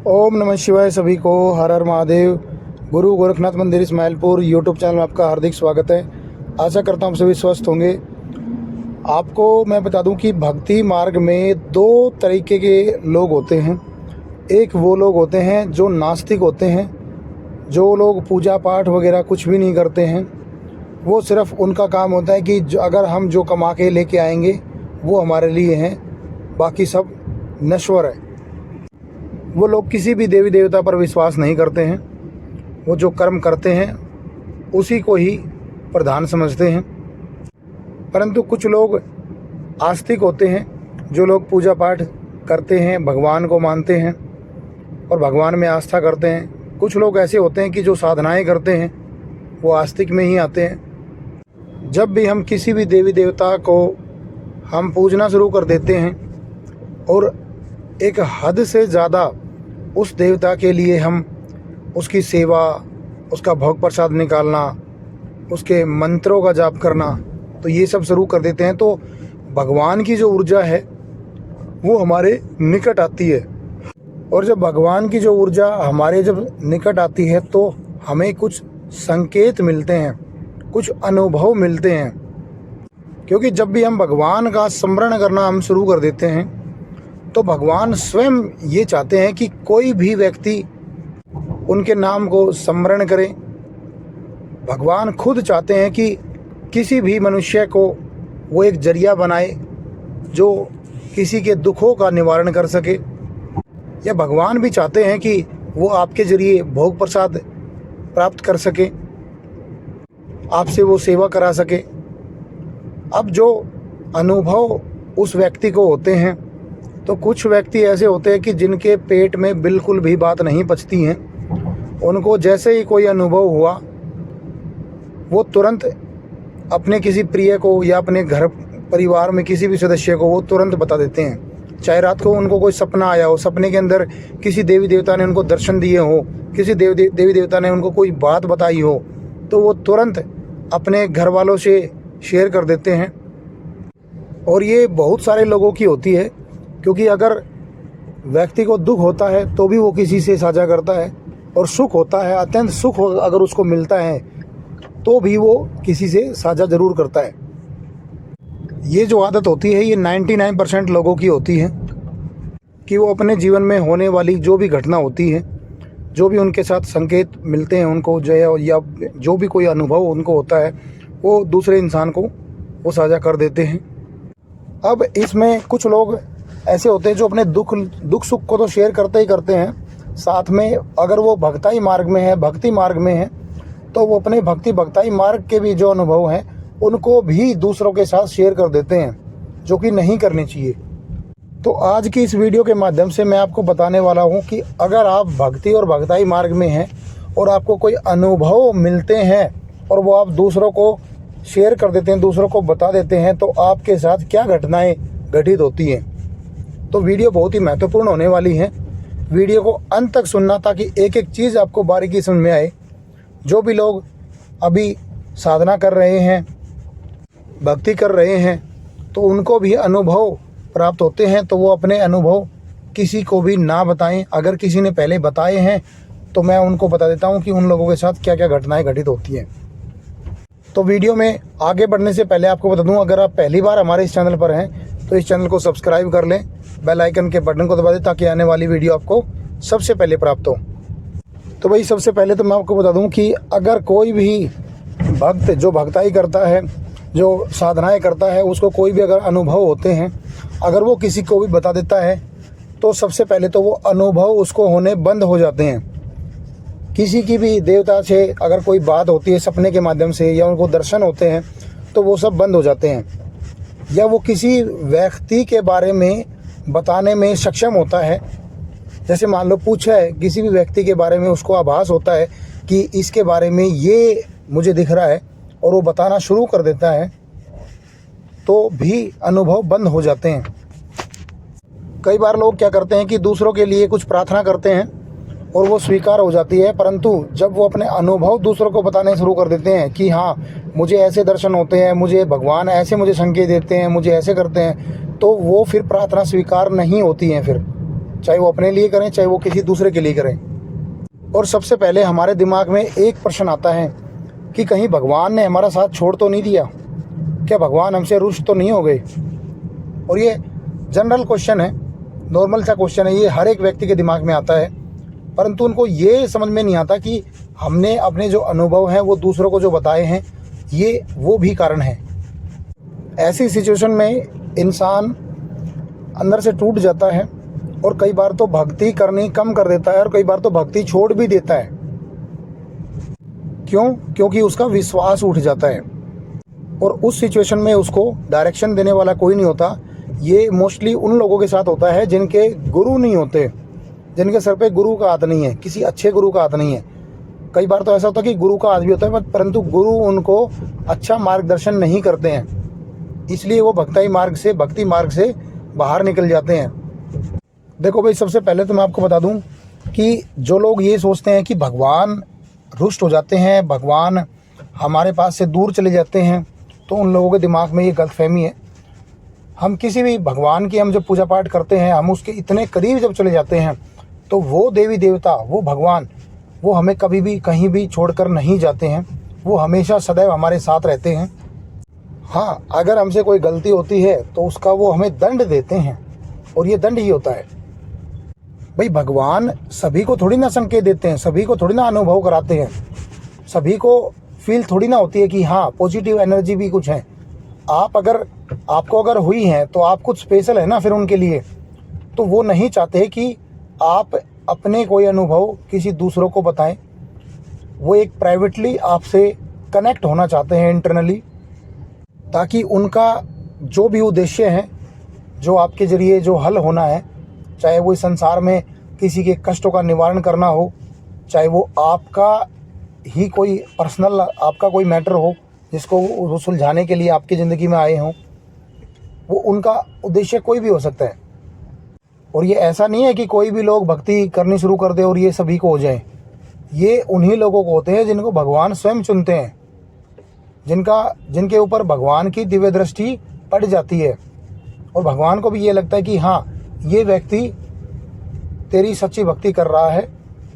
ओम नमः शिवाय। सभी को हर हर महादेव। गुरु गोरखनाथ मंदिर इस्माइलपुर यूट्यूब चैनल में आपका हार्दिक स्वागत है। आशा करता हूँ सभी स्वस्थ होंगे। आपको मैं बता दूं कि भक्ति मार्ग में दो तरीके के लोग होते हैं। एक वो लोग होते हैं जो नास्तिक होते हैं, जो लोग पूजा पाठ वगैरह कुछ भी नहीं करते हैं। वो सिर्फ उनका काम होता है कि अगर हम जो कमा के लेके आएंगे वो हमारे लिए हैं, बाकी सब नश्वर है। वो लोग किसी भी देवी देवता पर विश्वास नहीं करते हैं। वो जो कर्म करते हैं उसी को ही प्रधान समझते हैं। परंतु कुछ लोग आस्तिक होते हैं, जो लोग पूजा पाठ करते हैं, भगवान को मानते हैं और भगवान में आस्था करते हैं। कुछ लोग ऐसे होते हैं कि जो साधनाएं करते हैं वो आस्तिक में ही आते हैं। जब भी हम किसी भी देवी देवता को हम पूजना शुरू कर देते हैं और एक हद से ज़्यादा उस देवता के लिए हम उसकी सेवा, उसका भोग प्रसाद निकालना, उसके मंत्रों का जाप करना, तो ये सब शुरू कर देते हैं, तो भगवान की जो ऊर्जा है वो हमारे निकट आती है। और जब भगवान की जो ऊर्जा हमारे जब निकट आती है तो हमें कुछ संकेत मिलते हैं, कुछ अनुभव मिलते हैं। क्योंकि जब भी हम भगवान का स्मरण करना हम शुरू कर देते हैं तो भगवान स्वयं ये चाहते हैं कि कोई भी व्यक्ति उनके नाम को स्मरण करे। भगवान खुद चाहते हैं कि किसी भी मनुष्य को वो एक जरिया बनाए जो किसी के दुखों का निवारण कर सके, या भगवान भी चाहते हैं कि वो आपके जरिए भोग प्रसाद प्राप्त कर सके, आपसे वो सेवा करा सके। अब जो अनुभव उस व्यक्ति को होते हैं, तो कुछ व्यक्ति ऐसे होते हैं कि जिनके पेट में बिल्कुल भी बात नहीं पचती हैं। उनको जैसे ही कोई अनुभव हुआ वो तुरंत अपने किसी प्रिय को या अपने घर परिवार में किसी भी सदस्य को वो तुरंत बता देते हैं। चाहे रात को उनको कोई सपना आया हो, सपने के अंदर किसी देवी देवता ने उनको दर्शन दिए हो, किसी देवी देवता ने उनको कोई बात बताई हो, तो वो तुरंत अपने घर वालों से शेयर कर देते हैं। और ये बहुत सारे लोगों की होती है, क्योंकि अगर व्यक्ति को दुख होता है तो भी वो किसी से साझा करता है, और सुख होता है, अत्यंत सुख अगर उसको मिलता है तो भी वो किसी से साझा ज़रूर करता है। ये जो आदत होती है ये 99% लोगों की होती है कि वो अपने जीवन में होने वाली जो भी घटना होती है, जो भी उनके साथ संकेत मिलते हैं उनको, या जो भी कोई अनुभव उनको होता है, वो दूसरे इंसान को वो साझा कर देते हैं। अब इसमें कुछ लोग ऐसे होते हैं जो अपने दुख सुख को तो शेयर करते ही करते हैं, साथ में अगर वो भक्ति मार्ग में है तो वो अपने भक्ति मार्ग के भी जो अनुभव हैं उनको भी दूसरों के साथ शेयर कर देते हैं, जो कि नहीं करनी चाहिए। तो आज की इस वीडियो के माध्यम से मैं आपको बताने वाला हूँ कि अगर आप भक्ति और भक्ति मार्ग में हैं और आपको कोई अनुभव मिलते हैं और वो आप दूसरों को शेयर कर देते हैं, दूसरों को बता देते हैं, तो आपके साथ क्या घटनाएं घटित होती हैं। तो वीडियो बहुत ही महत्वपूर्ण होने वाली है। वीडियो को अंत तक सुनना ताकि एक एक चीज़ आपको बारीकी समझ में आए। जो भी लोग अभी साधना कर रहे हैं, भक्ति कर रहे हैं, तो उनको भी अनुभव प्राप्त होते हैं, तो वो अपने अनुभव किसी को भी ना बताएं। अगर किसी ने पहले बताए हैं तो मैं उनको बता देता हूं कि उन लोगों के साथ क्या क्या घटनाएं घटित होती हैं। तो वीडियो में आगे बढ़ने से पहले आपको बता दूं, अगर आप पहली बार हमारे इस चैनल पर हैं तो इस चैनल को सब्सक्राइब कर लें, बेल आइकन के बटन को दबा दें ताकि आने वाली वीडियो आपको सबसे पहले प्राप्त हो। तो भाई सबसे पहले तो मैं आपको बता दूं कि अगर कोई भी भक्त जो भक्ताई करता है, जो साधनाएं करता है, उसको कोई भी अगर अनुभव होते हैं, अगर वो किसी को भी बता देता है तो सबसे पहले तो वो अनुभव उसको होने बंद हो जाते हैं। किसी की भी देवता से अगर कोई बात होती है सपने के माध्यम से, या उनको दर्शन होते हैं, तो वो सब बंद हो जाते हैं। या वो किसी व्यक्ति के बारे में बताने में सक्षम होता है, जैसे मान लो पूछा है किसी भी व्यक्ति के बारे में, उसको आभास होता है कि इसके बारे में ये मुझे दिख रहा है, और वो बताना शुरू कर देता है, तो भी अनुभव बंद हो जाते हैं। कई बार लोग क्या करते हैं कि दूसरों के लिए कुछ प्रार्थना करते हैं और वो स्वीकार हो जाती है, परंतु जब वो अपने अनुभव दूसरों को बताने शुरू कर देते हैं कि हाँ मुझे ऐसे दर्शन होते हैं, मुझे भगवान ऐसे मुझे संकेत देते हैं, मुझे ऐसे करते हैं, तो वो फिर प्रार्थना स्वीकार नहीं होती है फिर। चाहे वो अपने लिए करें, चाहे वो किसी दूसरे के लिए करें। और सबसे पहले हमारे दिमाग में एक प्रश्न आता है कि कहीं भगवान ने हमारा साथ छोड़ तो नहीं दिया, क्या भगवान हमसे रुष्ट तो नहीं हो गए। और ये जनरल क्वेश्चन है, नॉर्मल सा क्वेश्चन है, ये हर एक व्यक्ति के दिमाग में आता है, परंतु उनको ये समझ में नहीं आता कि हमने अपने जो अनुभव हैं वो दूसरों को जो बताए हैं, ये वो भी कारण है। ऐसी सिचुएशन में इंसान अंदर से टूट जाता है और कई बार तो भक्ति करनी कम कर देता है और कई बार तो भक्ति छोड़ भी देता है। क्यों? क्योंकि उसका विश्वास उठ जाता है और उस सिचुएशन में उसको डायरेक्शन देने वाला कोई नहीं होता। ये मोस्टली उन लोगों के साथ होता है जिनके गुरु नहीं होते, जिनके सर पे गुरु का हाथ नहीं है, किसी अच्छे गुरु का हाथ नहीं है। कई बार तो ऐसा होता है कि गुरु का हाथ भी होता है, परंतु गुरु उनको अच्छा मार्गदर्शन नहीं करते हैं, इसलिए वो भक्ति मार्ग से बाहर निकल जाते हैं। देखो भाई, सबसे पहले तो मैं आपको बता दूं कि जो लोग ये सोचते हैं कि भगवान रुष्ट हो जाते हैं, भगवान हमारे पास से दूर चले जाते हैं, तो उन लोगों के दिमाग में ये गलतफहमी है। हम किसी भी भगवान की हम जब पूजा पाठ करते हैं, हम उसके इतने करीब जब चले जाते हैं, तो वो देवी देवता, वो भगवान, वो हमें कभी भी कहीं भी छोड़कर नहीं जाते हैं, वो हमेशा सदैव हमारे साथ रहते हैं। हाँ, अगर हमसे कोई गलती होती है तो उसका वो हमें दंड देते हैं, और ये दंड ही होता है। भाई, भगवान सभी को थोड़ी ना संकेत देते हैं, सभी को थोड़ी ना अनुभव कराते हैं, सभी को फील थोड़ी ना होती है कि हाँ पॉजिटिव एनर्जी भी कुछ है। आपको अगर हुई है तो आप कुछ स्पेशल है ना फिर उनके लिए। तो वो नहीं चाहते कि आप अपने कोई अनुभव किसी दूसरों को बताएं, वो एक प्राइवेटली आपसे कनेक्ट होना चाहते हैं इंटरनली, ताकि उनका जो भी उद्देश्य है, जो आपके ज़रिए जो हल होना है, चाहे वो इस संसार में किसी के कष्टों का निवारण करना हो, चाहे वो आपका ही कोई पर्सनल आपका कोई मैटर हो जिसको वो सुलझाने के लिए आपकी ज़िंदगी में आए हों, वो उनका उद्देश्य कोई भी हो सकता है। और ये ऐसा नहीं है कि कोई भी लोग भक्ति करनी शुरू कर दे और ये सभी को हो जाए। ये उन्हीं लोगों को होते हैं जिनको भगवान स्वयं चुनते हैं, जिनके ऊपर भगवान की दिव्य दृष्टि पड़ जाती है और भगवान को भी ये लगता है कि हाँ, ये व्यक्ति तेरी सच्ची भक्ति कर रहा है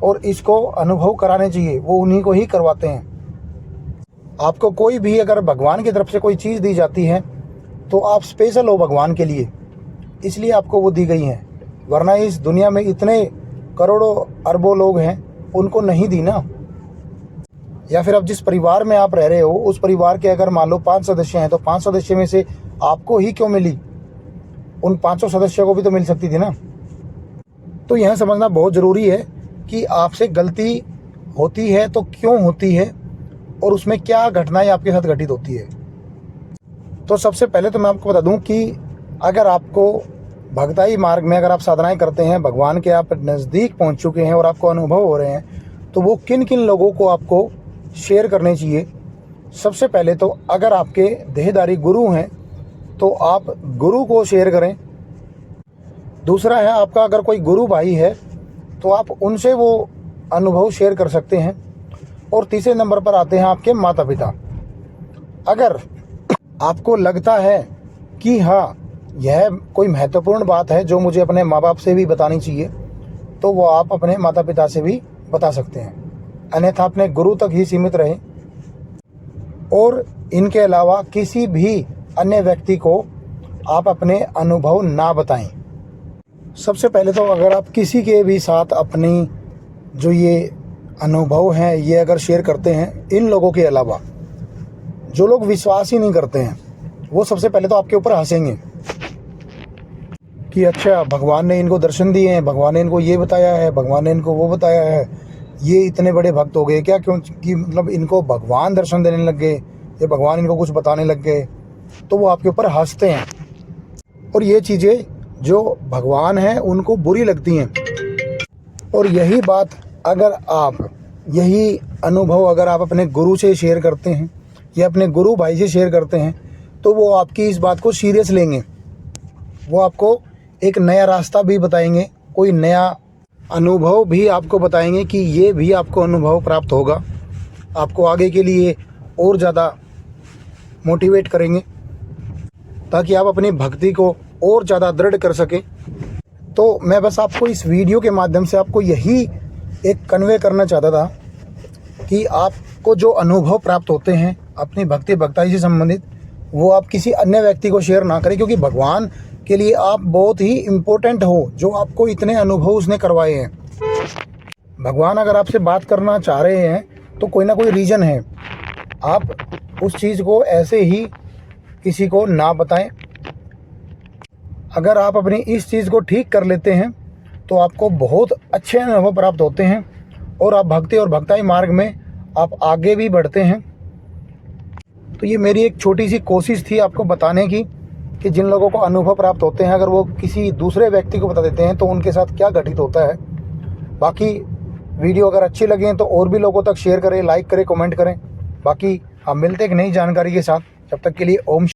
और इसको अनुभव कराने चाहिए, वो उन्हीं को ही करवाते हैं। आपको कोई भी अगर भगवान की तरफ से कोई चीज़ दी जाती है तो आप स्पेशल हो भगवान के लिए, इसलिए आपको वो दी गई है, वरना इस दुनिया में इतने करोड़ों अरबों लोग हैं, उनको नहीं दी ना। या फिर अब जिस परिवार में आप रह रहे हो, उस परिवार के अगर मान लो 5 सदस्य हैं, तो 5 सदस्य में से आपको ही क्यों मिली, उन 5 सदस्यों को भी तो मिल सकती थी ना। तो यह समझना बहुत ज़रूरी है कि आपसे गलती होती है तो क्यों होती है और उसमें क्या घटनाएं आपके साथ घटित होती है। तो सबसे पहले तो मैं आपको बता दूं कि अगर आपको भक्ति मार्ग में अगर आप साधनाएं करते हैं, भगवान के आप नज़दीक पहुंच चुके हैं और आपको अनुभव हो रहे हैं, तो वो किन किन लोगों को आपको शेयर करने चाहिए। सबसे पहले तो अगर आपके देहधारी गुरु हैं तो आप गुरु को शेयर करें। दूसरा है, आपका अगर कोई गुरु भाई है तो आप उनसे वो अनुभव शेयर कर सकते हैं। और तीसरे नंबर पर आते हैं आपके माता पिता। अगर आपको लगता है कि हाँ, यह कोई महत्वपूर्ण बात है जो मुझे अपने माँ बाप से भी बतानी चाहिए, तो वो आप अपने माता पिता से भी बता सकते हैं, अन्यथा अपने गुरु तक ही सीमित रहें और इनके अलावा किसी भी अन्य व्यक्ति को आप अपने अनुभव ना बताएं। सबसे पहले तो अगर आप किसी के भी साथ अपनी जो ये अनुभव हैं ये अगर शेयर करते हैं, इन लोगों के अलावा जो लोग विश्वास ही नहीं करते हैं, वो सबसे पहले तो आपके ऊपर हंसेंगे कि अच्छा, भगवान ने इनको दर्शन दिए हैं, भगवान ने इनको ये बताया है, भगवान ने इनको वो बताया है, ये इतने बड़े भक्त हो गए क्या, क्योंकि मतलब इनको भगवान दर्शन देने लग गए या भगवान इनको कुछ बताने लग गए। तो वो आपके ऊपर हंसते हैं और ये चीज़ें जो भगवान हैं उनको बुरी लगती हैं। और यही बात अगर आप, यही अनुभव अगर आप अपने गुरु से शेयर करते हैं या अपने गुरु भाई से शेयर करते हैं, तो वो आपकी इस बात को सीरियस लेंगे, वो आपको एक नया रास्ता भी बताएंगे, कोई नया अनुभव भी आपको बताएंगे कि ये भी आपको अनुभव प्राप्त होगा, आपको आगे के लिए और ज़्यादा मोटिवेट करेंगे ताकि आप अपनी भक्ति को और ज़्यादा दृढ़ कर सकें। तो मैं बस आपको इस वीडियो के माध्यम से आपको यही एक कन्वे करना चाहता था कि आपको जो अनुभव प्राप्त होते हैं अपनी भक्ति भक्ताई से संबंधित, वो आप किसी अन्य व्यक्ति को शेयर ना करें, क्योंकि भगवान के लिए आप बहुत ही इम्पोर्टेंट हो, जो आपको इतने अनुभव उसने करवाए हैं। भगवान अगर आपसे बात करना चाह रहे हैं तो कोई ना कोई रीज़न है। आप उस चीज़ को ऐसे ही किसी को ना बताएं। अगर आप अपनी इस चीज़ को ठीक कर लेते हैं तो आपको बहुत अच्छे अनुभव प्राप्त होते हैं और आप भक्ति और भक्ताई मार्ग में आप आगे भी बढ़ते हैं। तो ये मेरी एक छोटी सी कोशिश थी आपको बताने की कि जिन लोगों को अनुभव प्राप्त होते हैं, अगर वो किसी दूसरे व्यक्ति को बता देते हैं तो उनके साथ क्या घटित होता है। बाकी वीडियो अगर अच्छी लगे तो और भी लोगों तक शेयर करें, लाइक करें, कमेंट करें। बाकी हम मिलते हैं एक नई जानकारी के साथ। जब तक के लिए ओम